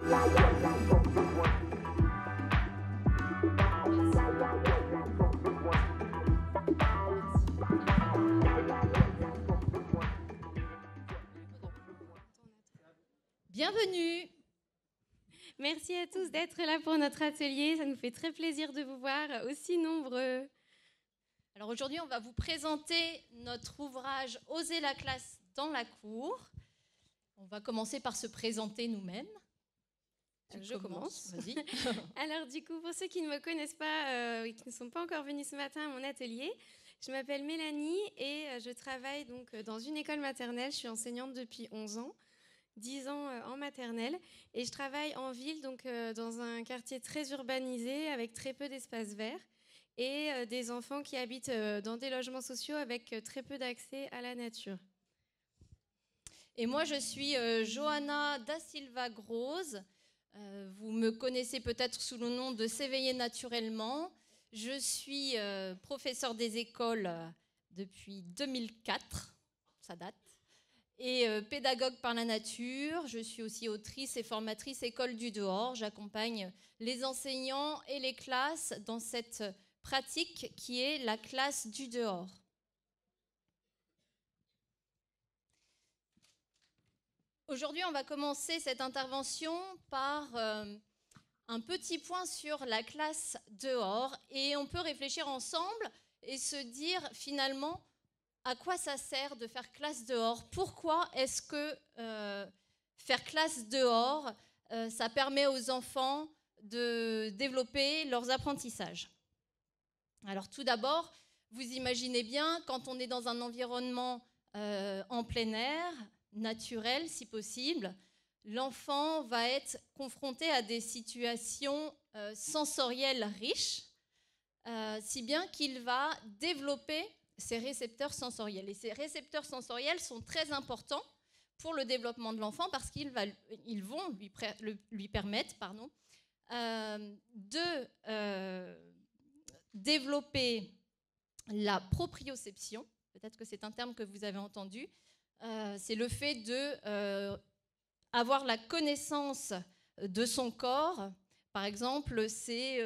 Bienvenue. Merci à tous d'être là pour notre atelier. Ça nous fait très plaisir de vous voir aussi nombreux. Alors aujourd'hui, on va vous présenter notre ouvrage « Oser la classe dans la cour ». On va commencer par se présenter nous-mêmes. Je commence. Vas-y. Alors du coup, pour ceux qui ne me connaissent pas et qui ne sont pas encore venus ce matin à mon atelier, je m'appelle Mélanie et je travaille donc dans une école maternelle. Je suis enseignante depuis 11 ans. 10 ans en maternelle et je travaille en ville, donc dans un quartier très urbanisé avec très peu d'espaces verts et des enfants qui habitent dans des logements sociaux avec très peu d'accès à la nature. Et moi, je suis Johanna da Silva Groz. Vous me connaissez peut-être sous le nom de S'éveiller naturellement. Je suis professeure des écoles depuis 2004, ça date. Et pédagogue par la nature. Je suis aussi autrice et formatrice École du dehors. J'accompagne les enseignants et les classes dans cette pratique qui est la classe du dehors. Aujourd'hui, on va commencer cette intervention par un petit point sur la classe dehors et on peut réfléchir ensemble et se dire finalement à quoi ça sert de faire classe dehors? Pourquoi est-ce que faire classe dehors, ça permet aux enfants de développer leurs apprentissages? Alors tout d'abord, vous imaginez bien, quand on est dans un environnement en plein air, naturel si possible, l'enfant va être confronté à des situations sensorielles riches, si bien qu'il va développer ces récepteurs sensoriels. Et ces récepteurs sensoriels sont très importants pour le développement de l'enfant parce qu'ils vont lui permettre de développer la proprioception. Peut-être que c'est un terme que vous avez entendu. C'est le fait d'avoir la connaissance de son corps. Par exemple, c'est...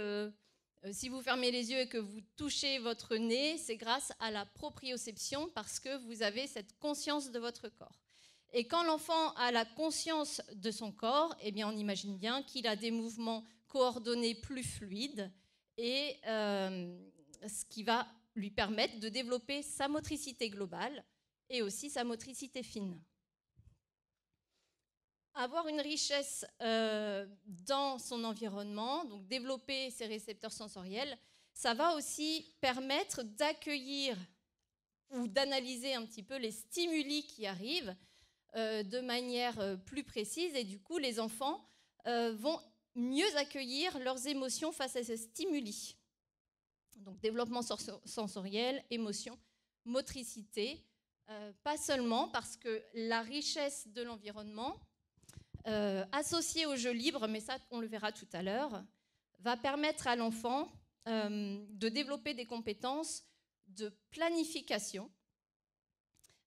si vous fermez les yeux et que vous touchez votre nez, c'est grâce à la proprioception parce que vous avez cette conscience de votre corps. Et quand l'enfant a la conscience de son corps, eh bien on imagine bien qu'il a des mouvements coordonnés plus fluides et ce qui va lui permettre de développer sa motricité globale et aussi sa motricité fine. Avoir une richesse dans son environnement, donc développer ses récepteurs sensoriels, ça va aussi permettre d'accueillir ou d'analyser un petit peu les stimuli qui arrivent de manière plus précise et du coup les enfants vont mieux accueillir leurs émotions face à ces stimuli. Donc développement sensoriel, émotion, motricité, pas seulement parce que la richesse de l'environnement associé au jeu libre, mais ça on le verra tout à l'heure, va permettre à l'enfant de développer des compétences de planification.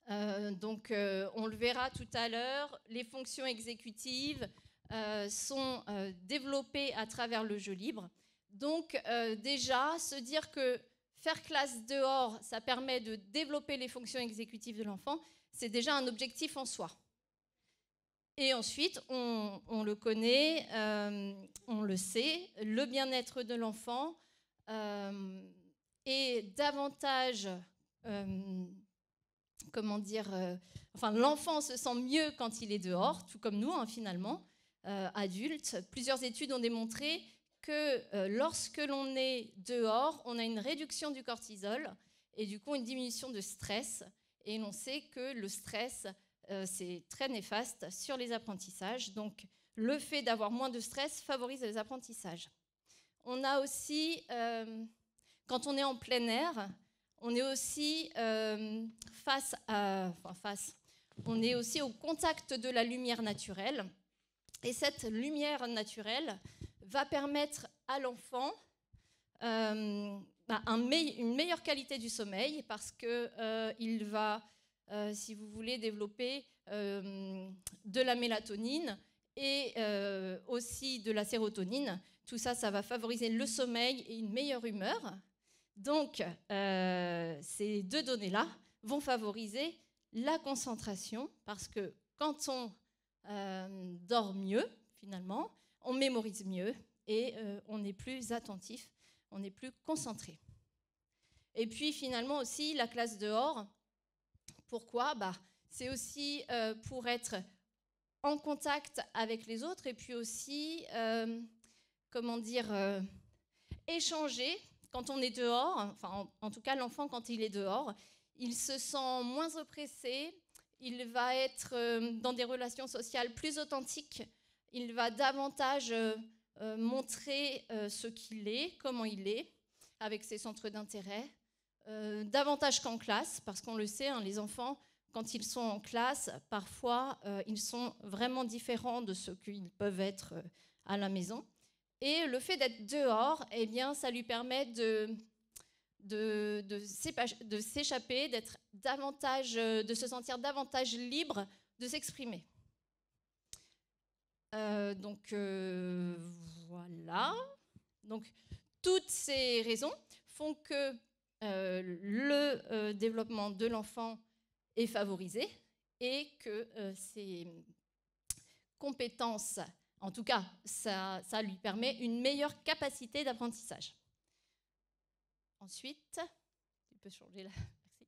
Donc on le verra tout à l'heure, les fonctions exécutives sont développées à travers le jeu libre. Donc déjà, se dire que faire classe dehors, ça permet de développer les fonctions exécutives de l'enfant, c'est déjà un objectif en soi. Et ensuite, on le connaît, on le sait, le bien-être de l'enfant est davantage, l'enfant se sent mieux quand il est dehors, tout comme nous finalement, adultes. Plusieurs études ont démontré que lorsque l'on est dehors, on a une réduction du cortisol et du coup une diminution de stress. Et l'on sait que le stress, c'est très néfaste sur les apprentissages. Donc, le fait d'avoir moins de stress favorise les apprentissages. On a aussi, quand on est en plein air, on est aussi on est aussi au contact de la lumière naturelle. Et cette lumière naturelle va permettre à l'enfant une meilleure qualité du sommeil parce qu'il va, si vous voulez, développer de la mélatonine et aussi de la sérotonine. Tout ça, ça va favoriser le sommeil et une meilleure humeur. Donc, ces deux données-là vont favoriser la concentration parce que quand on dort mieux, finalement, on mémorise mieux et on est plus attentif, on est plus concentré. Et puis, finalement, aussi, la classe dehors, pourquoi ? C'est aussi pour être en contact avec les autres et puis aussi, échanger quand on est dehors. Enfin, en tout cas, l'enfant, quand il est dehors, il se sent moins oppressé, il va être dans des relations sociales plus authentiques, il va davantage montrer ce qu'il est, comment il est, avec ses centres d'intérêt, davantage qu'en classe, parce qu'on le sait, hein, les enfants, quand ils sont en classe, parfois, ils sont vraiment différents de ce qu'ils peuvent être à la maison. Et le fait d'être dehors, eh bien, ça lui permet de s'échapper, d'être davantage, de se sentir davantage libre de s'exprimer. Voilà. Donc, toutes ces raisons font que le développement de l'enfant est favorisé et que ses compétences, en tout cas, ça lui permet une meilleure capacité d'apprentissage. Ensuite, tu peux changer là. Merci.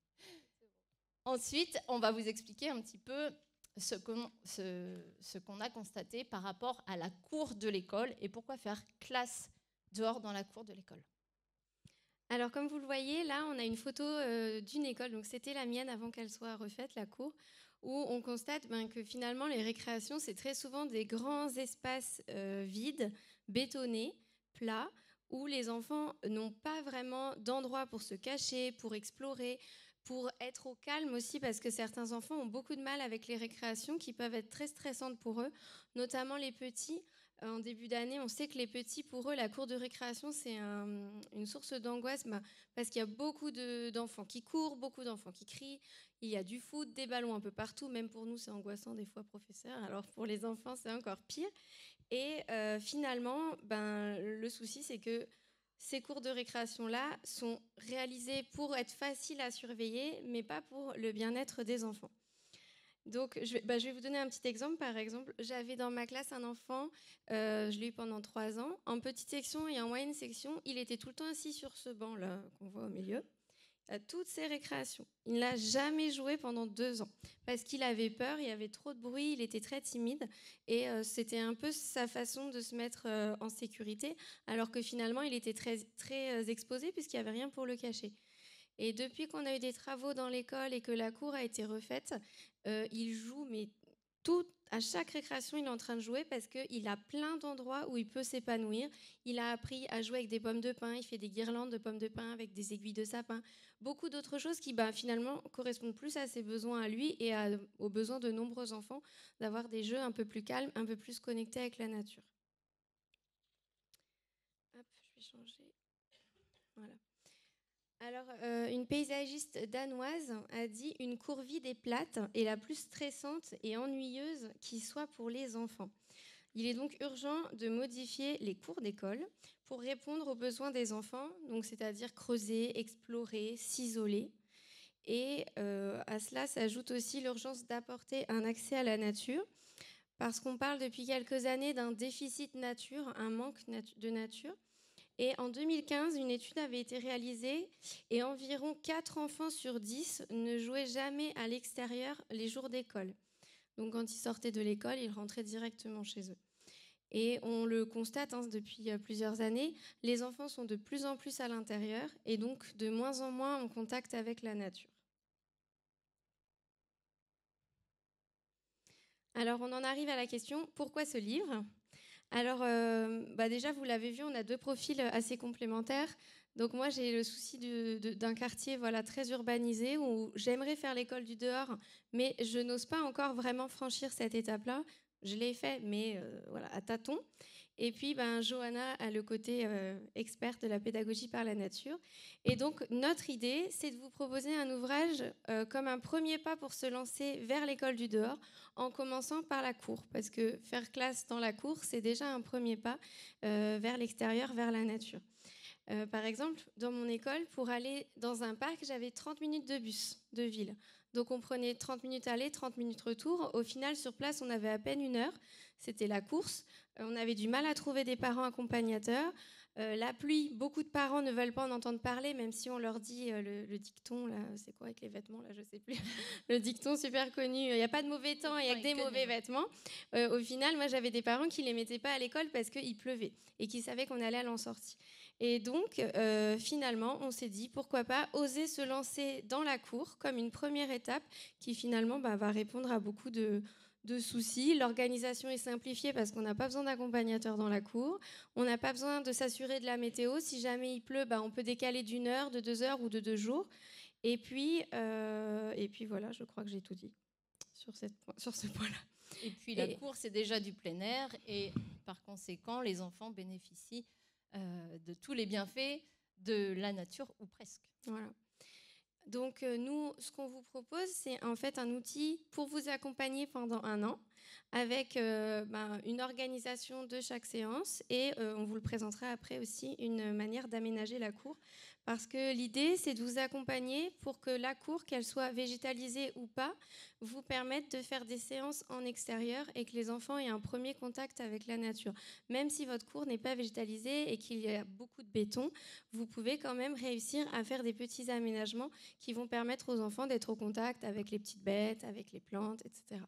Ensuite, on va vous expliquer un petit peu ce qu'on a constaté par rapport à la cour de l'école et pourquoi faire classe dehors dans la cour de l'école. Alors, comme vous le voyez, là, on a une photo d'une école. Donc, c'était la mienne avant qu'elle soit refaite, la cour, où on constate que finalement, les récréations, c'est très souvent des grands espaces vides, bétonnés, plats, où les enfants n'ont pas vraiment d'endroit pour se cacher, pour explorer, pour être au calme aussi, parce que certains enfants ont beaucoup de mal avec les récréations qui peuvent être très stressantes pour eux, notamment les petits. En début d'année, on sait que les petits, pour eux, la cour de récréation, c'est une source d'angoisse parce qu'il y a beaucoup d'enfants qui courent, beaucoup d'enfants qui crient. Il y a du foot, des ballons un peu partout. Même pour nous, c'est angoissant des fois, professeur. Alors pour les enfants, c'est encore pire. Et finalement, le souci, c'est que ces cours de récréation-là sont réalisés pour être faciles à surveiller, mais pas pour le bien-être des enfants. Donc, je vais vous donner un petit exemple. Par exemple, j'avais dans ma classe un enfant, je l'ai eu pendant 3 ans. En petite section et en moyenne section, il était tout le temps assis sur ce banc-là qu'on voit au milieu, à toutes ses récréations. Il n'a jamais joué pendant 2 ans parce qu'il avait peur, il y avait trop de bruit, il était très timide et c'était un peu sa façon de se mettre en sécurité, alors que finalement, il était très, très exposé puisqu'il n'y avait rien pour le cacher. Et depuis qu'on a eu des travaux dans l'école et que la cour a été refaite, il joue, mais à chaque récréation, il est en train de jouer parce qu'il a plein d'endroits où il peut s'épanouir. Il a appris à jouer avec des pommes de pin, il fait des guirlandes de pommes de pin avec des aiguilles de sapin. Beaucoup d'autres choses qui finalement correspondent plus à ses besoins à lui et aux besoins de nombreux enfants d'avoir des jeux un peu plus calmes, un peu plus connectés avec la nature. Hop, je vais changer. Voilà. Alors, une paysagiste danoise a dit « Une cour vide et plate est la plus stressante et ennuyeuse qui soit pour les enfants. Il est donc urgent de modifier les cours d'école pour répondre aux besoins des enfants, donc c'est-à-dire creuser, explorer, s'isoler. Et à cela s'ajoute aussi l'urgence d'apporter un accès à la nature, parce qu'on parle depuis quelques années d'un déficit nature, un manque de nature. Et en 2015, une étude avait été réalisée et environ 4 enfants sur 10 ne jouaient jamais à l'extérieur les jours d'école. Donc quand ils sortaient de l'école, ils rentraient directement chez eux. Et on le constate depuis plusieurs années, les enfants sont de plus en plus à l'intérieur et donc de moins en moins en contact avec la nature. Alors on en arrive à la question, pourquoi ce livre ? Alors, déjà, vous l'avez vu, on a 2 profils assez complémentaires. Donc moi, j'ai le souci d'un quartier très urbanisé où j'aimerais faire l'école du dehors, mais je n'ose pas encore vraiment franchir cette étape-là. je l'ai fait, mais voilà, à tâtons. Et puis, Johanna a le côté experte de la pédagogie par la nature. Et donc, notre idée, c'est de vous proposer un ouvrage comme un premier pas pour se lancer vers l'école du dehors, en commençant par la cour. Parce que faire classe dans la cour, c'est déjà un premier pas vers l'extérieur, vers la nature. Par exemple, dans mon école, pour aller dans un parc, j'avais 30 minutes de bus de ville. Donc on prenait 30 minutes aller, 30 minutes retour. Au final, sur place, on avait à peine 1 heure. C'était la course. On avait du mal à trouver des parents accompagnateurs. La pluie, beaucoup de parents ne veulent pas en entendre parler, même si on leur dit le dicton, là, c'est quoi avec les vêtements, là, je sais plus. Le dicton super connu, il n'y a pas de mauvais temps, il n'y a que des mauvais vêtements. Au final, moi, j'avais des parents qui ne les mettaient pas à l'école parce qu'il pleuvait et qui savaient qu'on allait à l'en sortie. Et donc, finalement, on s'est dit, pourquoi pas oser se lancer dans la cour comme une première étape qui, finalement, va répondre à beaucoup de soucis. L'organisation est simplifiée parce qu'on n'a pas besoin d'accompagnateur dans la cour. On n'a pas besoin de s'assurer de la météo. Si jamais il pleut, on peut décaler d'1 heure, de 2 heures ou de 2 jours. Et puis voilà, je crois que j'ai tout dit sur ce point-là. Et puis, la cour, c'est déjà du plein air. Et par conséquent, les enfants bénéficient de tous les bienfaits de la nature, ou presque. Voilà. Donc nous, ce qu'on vous propose, c'est en fait un outil pour vous accompagner pendant 1 an avec une organisation de chaque séance et on vous le présentera après aussi une manière d'aménager la cour parce que l'idée, c'est de vous accompagner pour que la cour, qu'elle soit végétalisée ou pas, vous permette de faire des séances en extérieur et que les enfants aient un premier contact avec la nature. Même si votre cour n'est pas végétalisée et qu'il y a beaucoup de béton, vous pouvez quand même réussir à faire des petits aménagements qui vont permettre aux enfants d'être au contact avec les petites bêtes, avec les plantes, etc.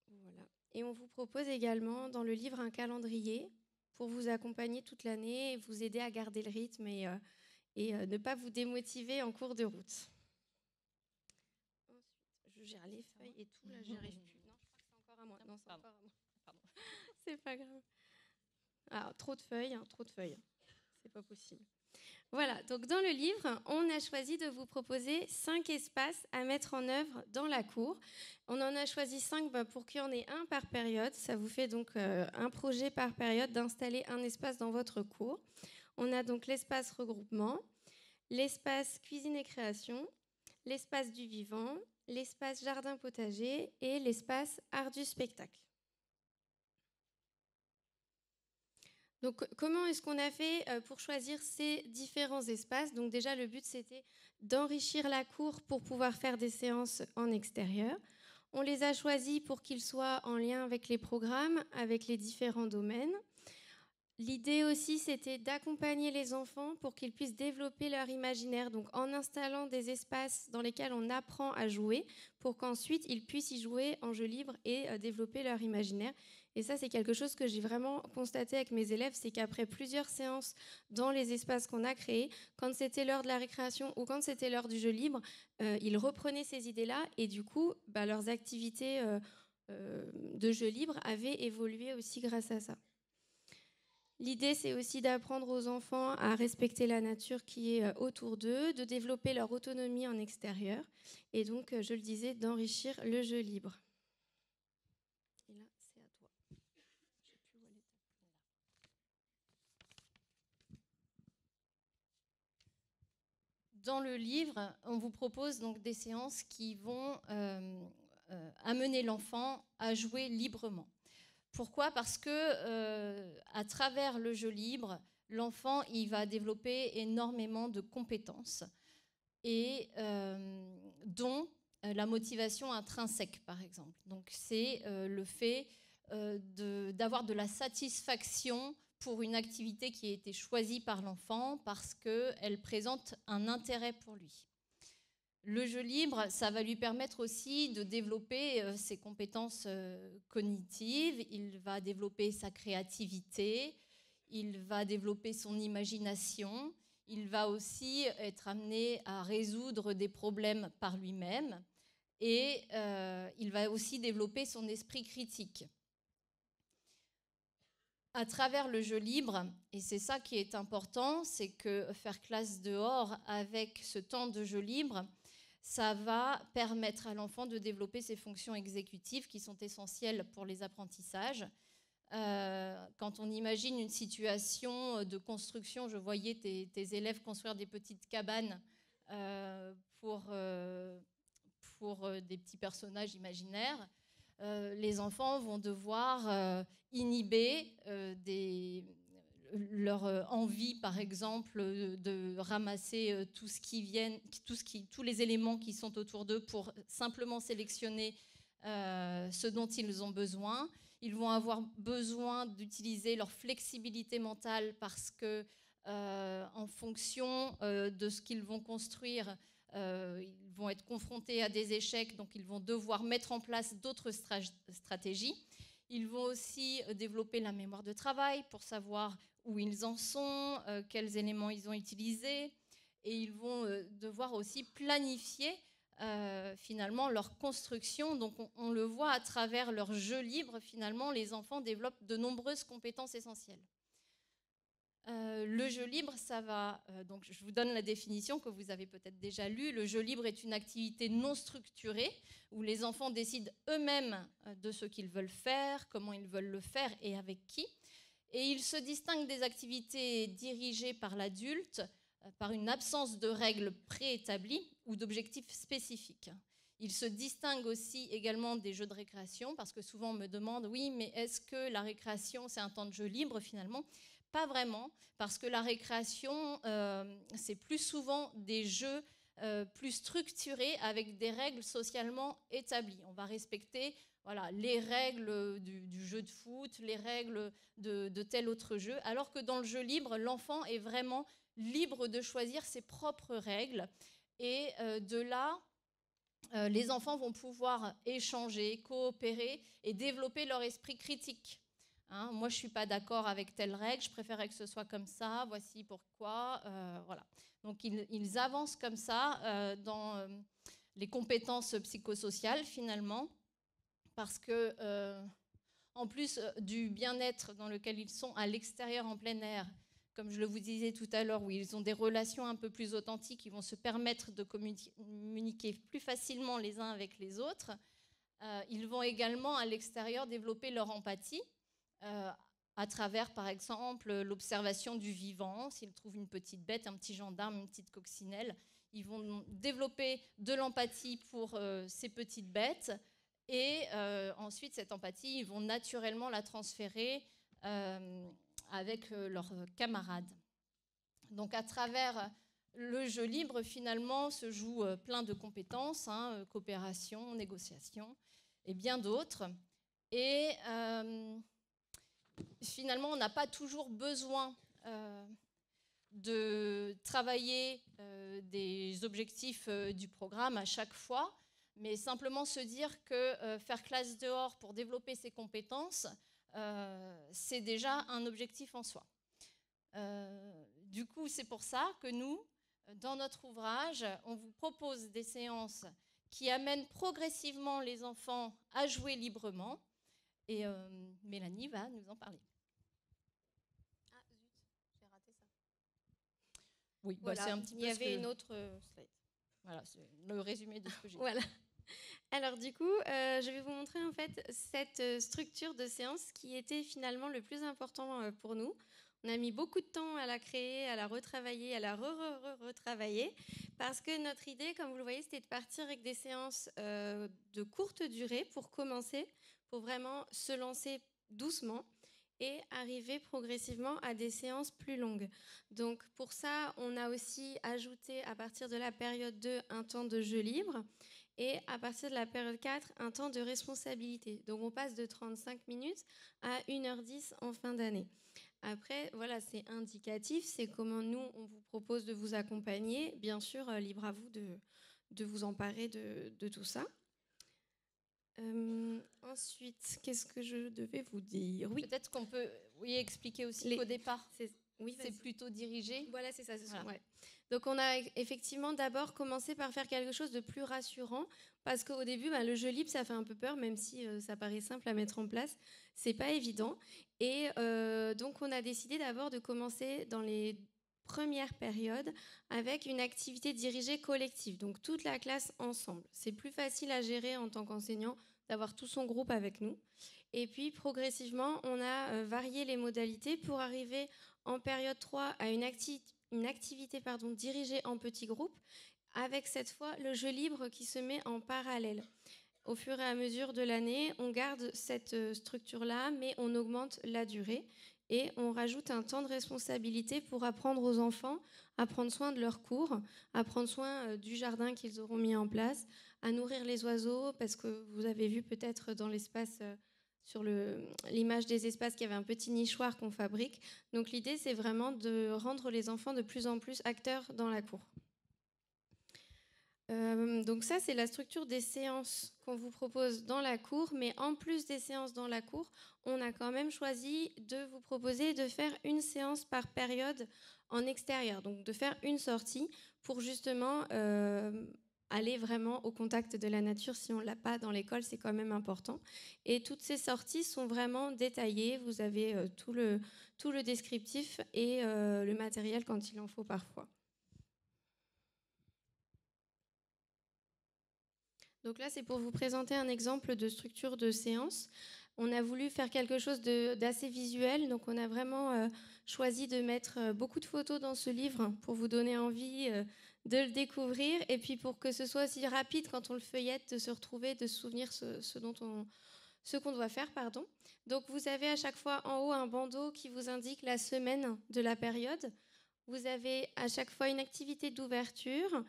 Voilà. Et on vous propose également dans le livre un calendrier pour vous accompagner toute l'année et vous aider à garder le rythme et ne pas vous démotiver en cours de route. Ensuite, je gère les feuilles et tout, là, j'y arrive plus. Non, je crois que c'est encore à moi. Non, c'est encore à moi. Pardon. C'est pas grave. Alors, trop de feuilles. C'est pas possible. Voilà, donc dans le livre, on a choisi de vous proposer 5 espaces à mettre en œuvre dans la cour. On en a choisi 5 pour qu'il y en ait un par période. Ça vous fait donc un projet par période d'installer un espace dans votre cour. On a donc l'espace regroupement, l'espace cuisine et création, l'espace du vivant, l'espace jardin potager et l'espace art du spectacle. Donc, comment est-ce qu'on a fait pour choisir ces différents espaces? Donc déjà, le but, c'était d'enrichir la cour pour pouvoir faire des séances en extérieur. On les a choisis pour qu'ils soient en lien avec les programmes, avec les différents domaines. L'idée aussi, c'était d'accompagner les enfants pour qu'ils puissent développer leur imaginaire, donc en installant des espaces dans lesquels on apprend à jouer, pour qu'ensuite ils puissent y jouer en jeu libre et développer leur imaginaire. Et ça, c'est quelque chose que j'ai vraiment constaté avec mes élèves, c'est qu'après plusieurs séances dans les espaces qu'on a créés, quand c'était l'heure de la récréation ou quand c'était l'heure du jeu libre, ils reprenaient ces idées-là et du coup, leurs activités de jeu libre avaient évolué aussi grâce à ça. L'idée, c'est aussi d'apprendre aux enfants à respecter la nature qui est autour d'eux, de développer leur autonomie en extérieur et donc, je le disais, d'enrichir le jeu libre. Et là, c'est à toi. Je sais plus où elle est. Dans le livre, on vous propose donc des séances qui vont amener l'enfant à jouer librement. Pourquoi ? Parce que à travers le jeu libre, l'enfant il va développer énormément de compétences et dont la motivation intrinsèque, par exemple. Donc c'est le fait d'avoir de la satisfaction pour une activité qui a été choisie par l'enfant parce qu'elle présente un intérêt pour lui. Le jeu libre, ça va lui permettre aussi de développer ses compétences cognitives, il va développer sa créativité, il va développer son imagination, il va aussi être amené à résoudre des problèmes par lui-même et il va aussi développer son esprit critique. À travers le jeu libre, et c'est ça qui est important, c'est que faire classe dehors avec ce temps de jeu libre, ça va permettre à l'enfant de développer ses fonctions exécutives qui sont essentielles pour les apprentissages. Quand on imagine une situation de construction, je voyais tes élèves construire des petites cabanes pour des petits personnages imaginaires. Les enfants vont devoir inhiber leur envie, par exemple, de ramasser tous les éléments qui sont autour d'eux pour simplement sélectionner ce dont ils ont besoin. Ils vont avoir besoin d'utiliser leur flexibilité mentale parce que, en fonction de ce qu'ils vont construire, ils vont être confrontés à des échecs, donc ils vont devoir mettre en place d'autres stratégies. Ils vont aussi développer la mémoire de travail pour savoir où ils en sont, quels éléments ils ont utilisés, et ils vont devoir aussi planifier finalement leur construction. Donc on le voit à travers leur jeu libre, finalement, les enfants développent de nombreuses compétences essentielles. Le jeu libre, ça va... donc je vous donne la définition que vous avez peut-être déjà lue. Le jeu libre est une activité non structurée où les enfants décident eux-mêmes de ce qu'ils veulent faire, comment ils veulent le faire et avec qui. Et il se distingue des activités dirigées par l'adulte par une absence de règles préétablies ou d'objectifs spécifiques. Il se distingue aussi également des jeux de récréation, parce que souvent on me demande, oui, mais est-ce que la récréation, c'est un temps de jeu libre finalement ? Pas vraiment, parce que la récréation, c'est plus souvent des jeux plus structurés avec des règles socialement établies. On va respecter les règles du jeu de foot, les règles de tel autre jeu, alors que dans le jeu libre, l'enfant est vraiment libre de choisir ses propres règles. Et de là, les enfants vont pouvoir échanger, coopérer et développer leur esprit critique. Moi, je ne suis pas d'accord avec telle règle, je préférerais que ce soit comme ça, voici pourquoi. Voilà. Donc, ils avancent comme ça dans les compétences psychosociales, finalement, parce que, en plus du bien-être dans lequel ils sont à l'extérieur, en plein air, comme je le vous disais tout à l'heure, où ils ont des relations un peu plus authentiques, ils vont se permettre de communiquer plus facilement les uns avec les autres. Ils vont également, à l'extérieur, développer leur empathie, à travers, par exemple, l'observation du vivant. S'ils trouvent une petite bête, un petit gendarme, une petite coccinelle, ils vont développer de l'empathie pour ces petites bêtes. Et ensuite, cette empathie, ils vont naturellement la transférer avec leurs camarades. Donc, à travers le jeu libre, finalement, se jouent plein de compétences, coopération, négociation et bien d'autres. Et finalement, on n'a pas toujours besoin de travailler des objectifs du programme à chaque fois, mais simplement se dire que faire classe dehors pour développer ses compétences, c'est déjà un objectif en soi. Du coup, c'est pour ça que nous, dans notre ouvrage, on vous propose des séances qui amènent progressivement les enfants à jouer librement. Et Mélanie va nous en parler. Ah zut, j'ai raté ça. Oui, voilà, c'est un petit peu. Il y avait une autre slide. Voilà, c'est le résumé de ce que j'ai dit. Voilà. Alors du coup, je vais vous montrer en fait cette structure de séance qui était finalement le plus important pour nous. On a mis beaucoup de temps à la créer, à la retravailler, à la retravailler, parce que notre idée, comme vous le voyez, c'était de partir avec des séances de courte durée pour commencer, pour vraiment se lancer doucement et arriver progressivement à des séances plus longues. Donc pour ça, on a aussi ajouté à partir de la période 2 un temps de jeu libre et à partir de la période 4 un temps de responsabilité. Donc on passe de 35 minutes à 1h10 en fin d'année. Après, voilà, c'est indicatif, c'est comment nous, on vous propose de vous accompagner. Bien sûr, libre à vous de vous emparer de tout ça. Ensuite, qu'est-ce que je devais vous dire ? Oui. Peut-être qu'on peut expliquer aussi qu'au départ, c'est plutôt dirigé. Voilà, c'est ça. Voilà. Ouais. Donc, on a effectivement d'abord commencé par faire quelque chose de plus rassurant, parce qu'au début, le jeu libre, ça fait un peu peur, même si ça paraît simple à mettre en place. C'est pas évident. Et donc, on a décidé d'abord de commencer dans les première période avec une activité dirigée collective, donc toute la classe ensemble. C'est plus facile à gérer en tant qu'enseignant d'avoir tout son groupe avec nous. Et puis progressivement, on a varié les modalités pour arriver en période 3 à une activité dirigée en petits groupes, avec cette fois le jeu libre qui se met en parallèle. Au fur et à mesure de l'année, on garde cette structure-là, mais on augmente la durée et on rajoute un temps de responsabilité pour apprendre aux enfants à prendre soin de leurs cours, à prendre soin du jardin qu'ils auront mis en place, à nourrir les oiseaux, parce que vous avez vu peut-être dans l'espace, sur l'image des espaces, qu'il y avait un petit nichoir qu'on fabrique. Donc l'idée, c'est vraiment de rendre les enfants de plus en plus acteurs dans la cour. Donc ça, c'est la structure des séances qu'on vous propose dans la cour, mais en plus des séances dans la cour, on a quand même choisi de vous proposer de faire une séance par période en extérieur, donc de faire une sortie pour justement aller vraiment au contact de la nature. Si on ne l'a pas dans l'école, c'est quand même important. Et toutes ces sorties sont vraiment détaillées. Vous avez tout le descriptif et le matériel quand il en faut parfois. Donc là, c'est pour vous présenter un exemple de structure de séance. On a voulu faire quelque chose d'assez visuel, donc on a vraiment choisi de mettre beaucoup de photos dans ce livre pour vous donner envie de le découvrir, et puis pour que ce soit aussi rapide quand on le feuillette, de se retrouver, de se souvenir ce qu'on doit faire. Donc vous avez à chaque fois en haut un bandeau qui vous indique la semaine de la période. Vous avez à chaque fois une activité d'ouverture,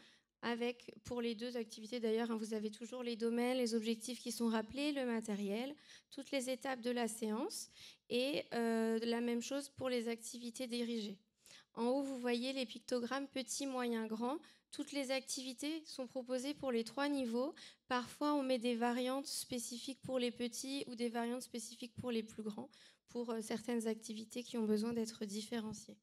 avec, pour les deux activités d'ailleurs, vous avez toujours les domaines, les objectifs qui sont rappelés, le matériel, toutes les étapes de la séance, et la même chose pour les activités dirigées. En haut, vous voyez les pictogrammes petit, moyen, grand. Toutes les activités sont proposées pour les 3 niveaux. Parfois, on met des variantes spécifiques pour les petits ou des variantes spécifiques pour les plus grands, pour certaines activités qui ont besoin d'être différenciées.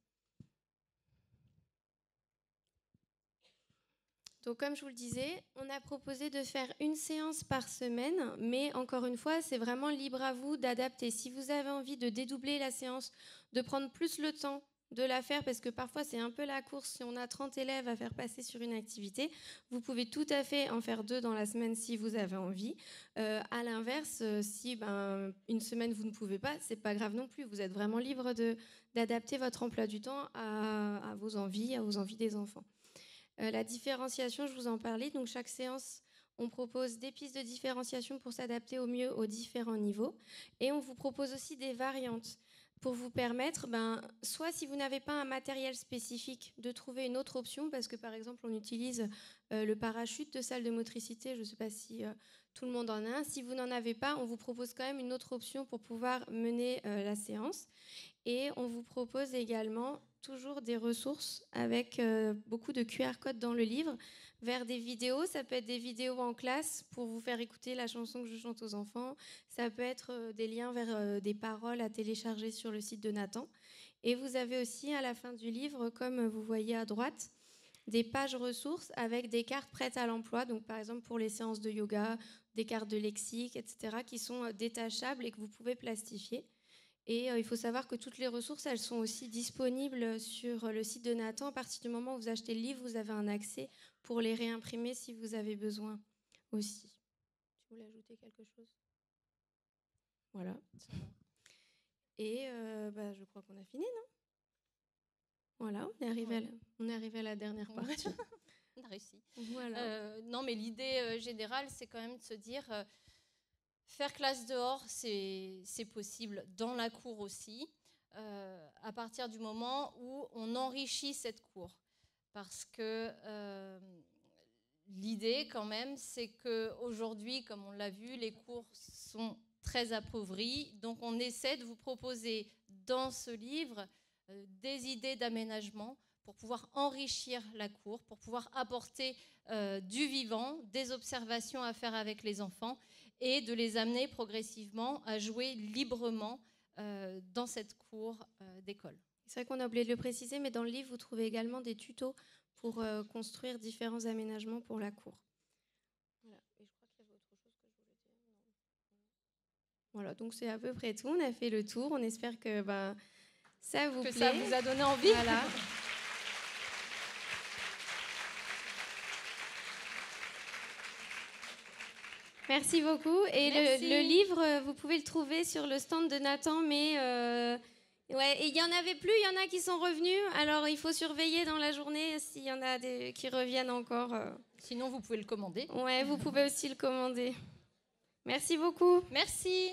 Donc, comme je vous le disais, on a proposé de faire une séance par semaine, mais encore une fois, c'est vraiment libre à vous d'adapter. Si vous avez envie de dédoubler la séance, de prendre plus le temps de la faire, parce que parfois c'est un peu la course, si on a 30 élèves à faire passer sur une activité, vous pouvez tout à fait en faire 2 dans la semaine si vous avez envie. À l'inverse, si une semaine vous ne pouvez pas, c'est pas grave non plus. Vous êtes vraiment libre d'adapter votre emploi du temps à vos envies des enfants. La différenciation, je vous en parlais. Donc, chaque séance, on propose des pistes de différenciation pour s'adapter au mieux aux différents niveaux. Et on vous propose aussi des variantes pour vous permettre, soit si vous n'avez pas un matériel spécifique, de trouver une autre option, parce que par exemple, on utilise le parachute de salle de motricité. Je ne sais pas si tout le monde en a un. Si vous n'en avez pas, on vous propose quand même une autre option pour pouvoir mener la séance. Et on vous propose également toujours des ressources avec beaucoup de QR codes dans le livre, vers des vidéos. Ça peut être des vidéos en classe pour vous faire écouter la chanson que je chante aux enfants. Ça peut être des liens vers des paroles à télécharger sur le site de Nathan. Et vous avez aussi à la fin du livre, comme vous voyez à droite, des pages ressources avec des cartes prêtes à l'emploi. Donc par exemple pour les séances de yoga, des cartes de lexique, etc. qui sont détachables et que vous pouvez plastifier. Et il faut savoir que toutes les ressources, elles sont aussi disponibles sur le site de Nathan. À partir du moment où vous achetez le livre, vous avez un accès pour les réimprimer si vous avez besoin aussi. Tu voulais ajouter quelque chose ? Voilà. Et je crois qu'on a fini, non ? Voilà, on est arrivé à la dernière partie. On a réussi. Voilà. Non, mais l'idée générale, c'est quand même de se dire... faire classe dehors, c'est possible dans la cour aussi, à partir du moment où on enrichit cette cour. Parce que l'idée, quand même, c'est qu'aujourd'hui, comme on l'a vu, les cours sont très appauvris. Donc, on essaie de vous proposer dans ce livre des idées d'aménagement pour pouvoir enrichir la cour, pour pouvoir apporter du vivant, des observations à faire avec les enfants, et de les amener progressivement à jouer librement dans cette cour d'école. C'est vrai qu'on a oublié de le préciser, mais dans le livre, vous trouvez également des tutos pour construire différents aménagements pour la cour. Voilà. Et je crois qu'il y avait autre chose que je voulais dire. Non. Voilà, donc c'est à peu près tout. On a fait le tour. On espère que ça vous plaît. Que ça vous a donné envie. Voilà. Merci beaucoup. Et le livre, vous pouvez le trouver sur le stand de Nathan, mais ouais, et il y en avait plus, il y en a qui sont revenus. Alors il faut surveiller dans la journée s'il y en a qui reviennent encore. Sinon, vous pouvez le commander. Ouais, vous pouvez aussi le commander. Merci beaucoup. Merci.